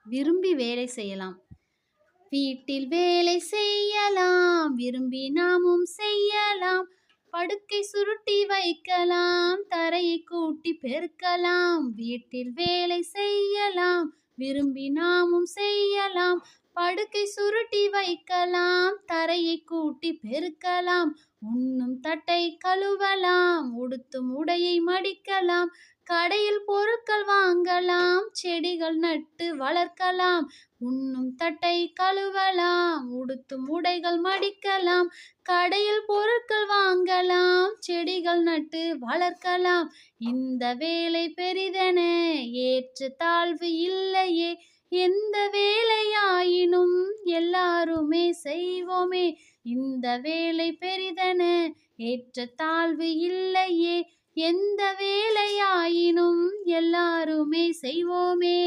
விரும்பி வேலை செய்யலாம். வீட்டில் வேலை செய்யலாம், விரும்பி நாமும் செய்யலாம். படுக்கை சுருட்டி வைக்கலாம், தரையை கூட்டி பெருக்கலாம். வீட்டில் வேலை செய்யலாம், விரும்பி நாமும் செய்யலாம். படுக்கை சுருட்டி வைக்கலாம், தரையை கூட்டி பெருக்கலாம். உண்ணும் தட்டை கழுவலாம், உடுத்தும் உடையை மடிக்கலாம். கடையில் பொருட்கள் வாங்கலாம், செடிகள் நட்டு வளர்க்கலாம். உண்ணும் தட்டை கழுவலாம், உடுத்தும் உடைகள் மடிக்கலாம். கடையில் பொருட்கள் வாங்கலாம், செடிகள் நட்டு வளர்க்கலாம். இந்த வேலை பெரிதென ஏற்ற தாழ்வு இல்லையே. எந்த வேலையாயினும் எல்லாருமே செய்வோமே. இந்த வேலை பெரிதென ஏற்ற தாழ்வு இல்லையே. எந்த வேலையாயினும் எல்லாருமே செய்வோமே.